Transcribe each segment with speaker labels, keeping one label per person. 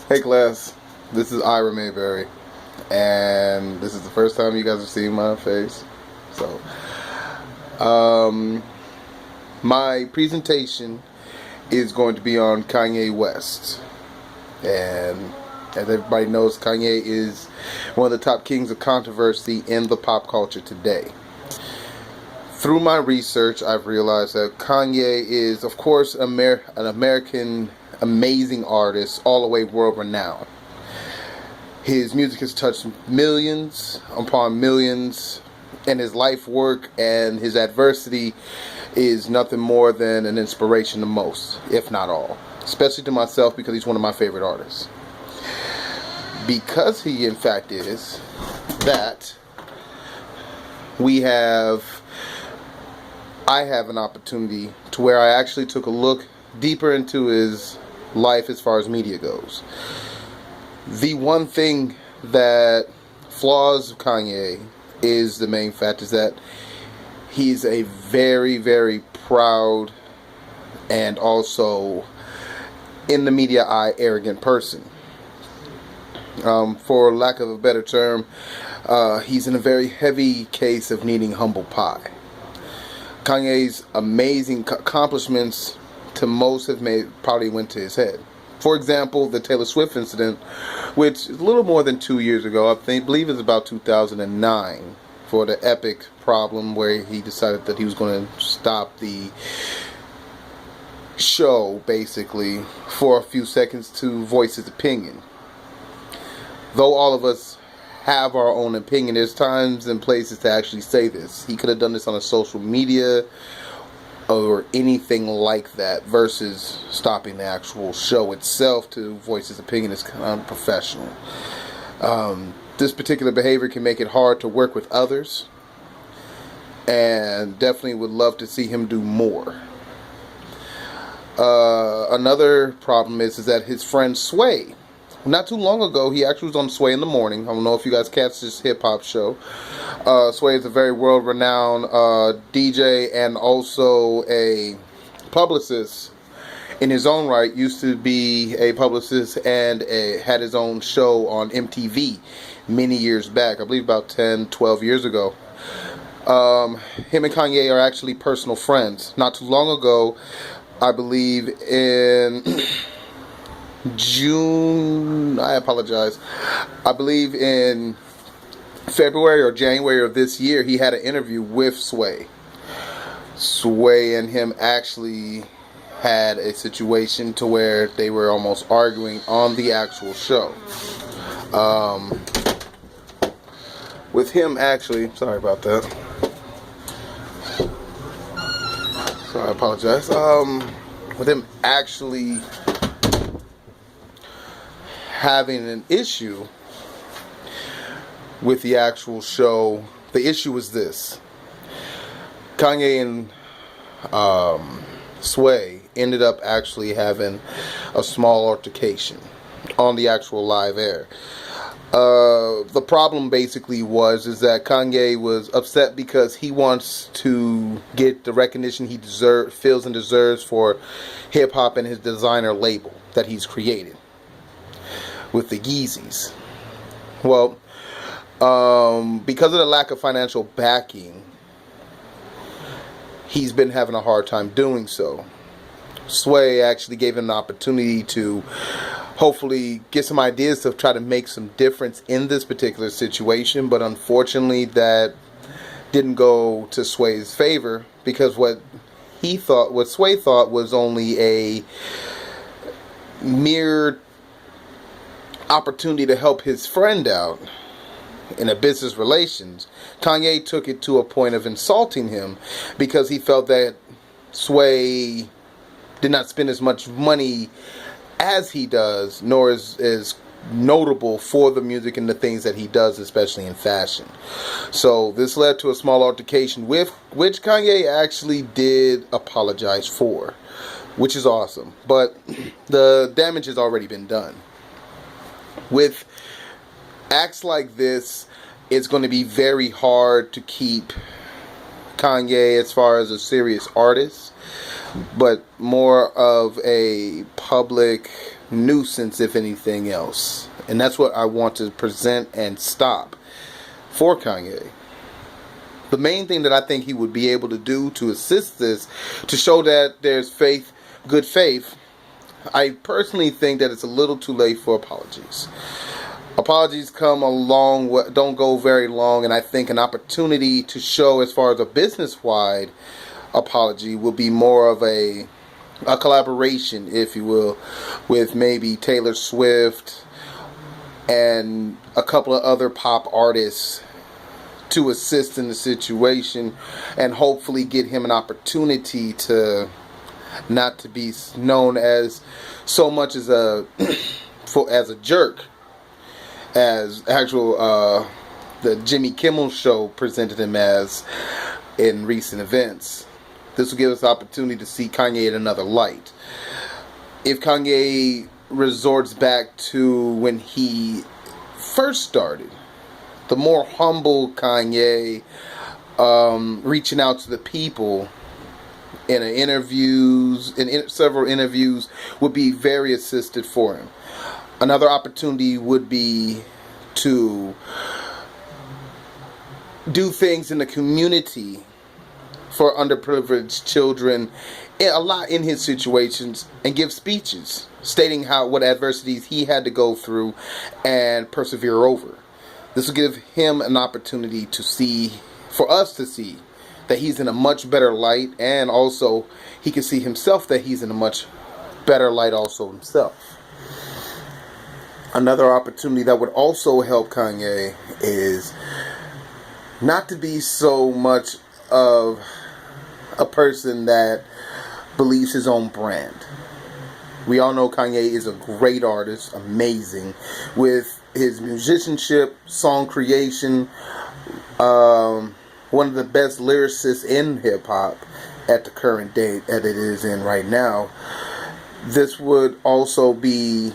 Speaker 1: Hey class, this is Ira Mayberry, and this is the first time you guys have seen my face. So, um, my presentation is going to be on Kanye West, and as everybody knows, Kanye is one of the top kings of controversy in the pop culture today. Through my research, I've realized that Kanye is, of course, an American amazing artist, all the way world renowned. His music has touched millions upon millions, and his life work and his adversity is nothing more than an inspiration to most, if not all. Especially to myself, because he's one of my favorite artists. Because he, in fact, is that, I have an opportunity to where I actually took a look deeper into his life as far as media goes. The one thing that flaws Kanye is the main fact is that he's a very, very proud and also, in the media eye, arrogant person. For lack of a better term, he's in a very heavy case of needing humble pie. Kanye's amazing accomplishments to most have probably went to his head. For example, the Taylor Swift incident, which is a little more than 2 years ago, I believe it's about 2009, for the epic problem where he decided that he was going to stop the show, basically, for a few seconds to voice his opinion. Though all of us have our own opinion, there's times and places to actually say this. He could have done this on a social media or anything like that, versus stopping the actual show itself to voice his opinion is kind of unprofessional. This particular behavior can make it hard to work with others, and definitely would love to see him do more. Another problem is that his friend Sway, not too long ago, he actually was on Sway in the Morning. I don't know if you guys catch this hip-hop show. Sway is a very world-renowned DJ and also a publicist in his own right. Used to be a publicist and had his own show on MTV many years back. I believe about 10, 12 years ago. Him and Kanye are actually personal friends. Not too long ago, I believe in June, I apologize, I believe in February or January of this year, he had an interview with Sway. Sway and him actually had a situation to where they were almost arguing on the actual show. With him actually, sorry about that. Sorry, I apologize. With him actually having an issue with the actual show. The issue was this: Kanye and Sway ended up actually having a small altercation on the actual live air. The problem basically is that Kanye was upset because he wants to get the recognition he feels and deserves for hip hop and his designer label that he's created with the Yeezys. Well, because of the lack of financial backing, he's been having a hard time doing so. Sway actually gave him an opportunity to hopefully get some ideas to try to make some difference in this particular situation, but unfortunately that didn't go to Sway's favor, because what Sway thought was only a mere opportunity to help his friend out in a business relations, Kanye took it to a point of insulting him because he felt that Sway did not spend as much money as he does, nor is notable for the music and the things that he does, especially in fashion. So this led to a small altercation, which Kanye actually did apologize for, which is awesome. But the damage has already been done. With acts like this, it's going to be very hard to keep Kanye as far as a serious artist, but more of a public nuisance, if anything else. And that's what I want to present and stop for Kanye. The main thing that I think he would be able to do to assist this, to show that there's faith, good faith, I personally think that it's a little too late for apologies. Apologies come a long way, don't go very long, and I think an opportunity to show as far as a business-wide apology will be more of a collaboration, if you will, with maybe Taylor Swift and a couple of other pop artists to assist in the situation and hopefully get him an opportunity to not to be known as so much as a as a jerk as actual the Jimmy Kimmel show presented him as in recent events. This will give us the opportunity to see Kanye in another light. If Kanye resorts back to when he first started, the more humble Kanye, reaching out to the people in several interviews would be very assisted for him. Another opportunity would be to do things in the community for underprivileged children, a lot in his situations, and give speeches stating what adversities he had to go through and persevere over. This will give him an opportunity to see, for us to see, that he's in a much better light, and also he can see himself that he's in a much better light also himself. Another opportunity that would also help Kanye is not to be so much of a person that believes his own brand. We all know Kanye is a great artist, amazing, with his musicianship, song creation, one of the best lyricists in hip-hop at the current date that it is in right now. This would also be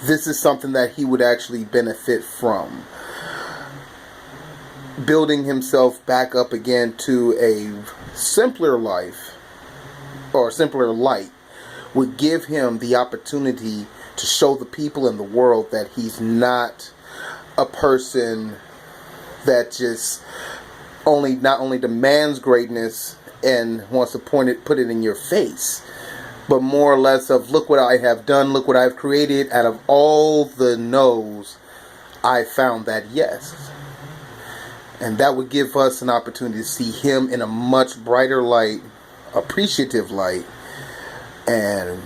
Speaker 1: this is something that he would actually benefit from. Building himself back up again to a simpler life, or simpler light, would give him the opportunity to show the people in the world that he's not a person that just not only demands greatness and wants to put it in your face, but more or less of, look what I have done, look what I've created. Out of all the no's, I found that yes. And that would give us an opportunity to see him in a much brighter light, appreciative light, and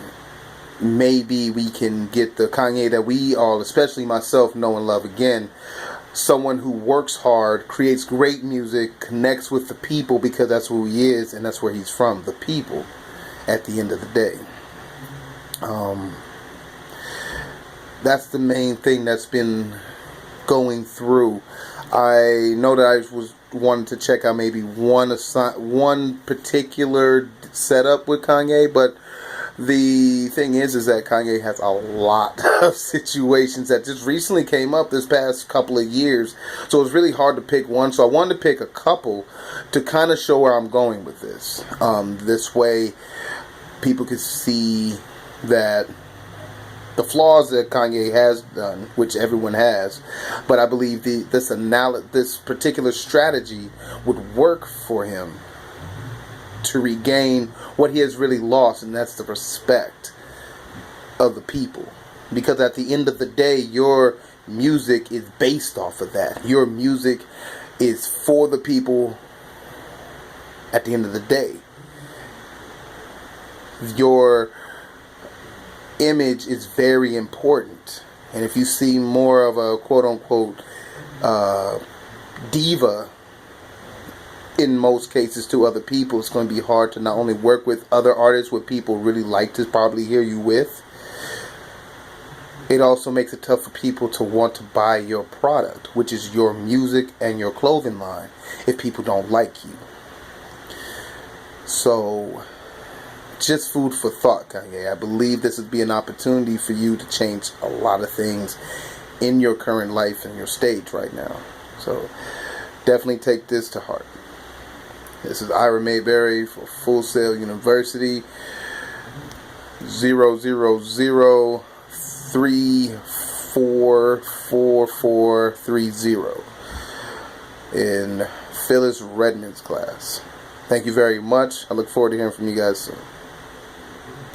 Speaker 1: maybe we can get the Kanye that we all, especially myself, know and love again. Someone who works hard, creates great music, connects with the people, because that's who he is and that's where he's from, the people, at the end of the day. That's the main thing that's been going through. I know that I was wanting to check out maybe one particular setup with Kanye, but the thing is that Kanye has a lot of situations that just recently came up this past couple of years, so it's really hard to pick one. So I wanted to pick a couple to kind of show where I'm going with this. This way people can see that the flaws that Kanye has done, which everyone has, but I believe this particular strategy would work for him to regain what he has really lost, and that's the respect of the people. Because at the end of the day, your music is based off of that. Your music is for the people at the end of the day. Your image is very important. And if you see more of a quote-unquote diva in most cases to other people, it's going to be hard to not only work with other artists what people really like to probably hear you with. It also makes it tough for people to want to buy your product, which is your music and your clothing line, if people don't like you. So, just food for thought, Kanye. I believe this would be an opportunity for you to change a lot of things in your current life and your stage right now. So, definitely take this to heart. This is Ira Mayberry for Full Sail University. 000344430 in Phyllis Redmond's class. Thank you very much. I look forward to hearing from you guys soon.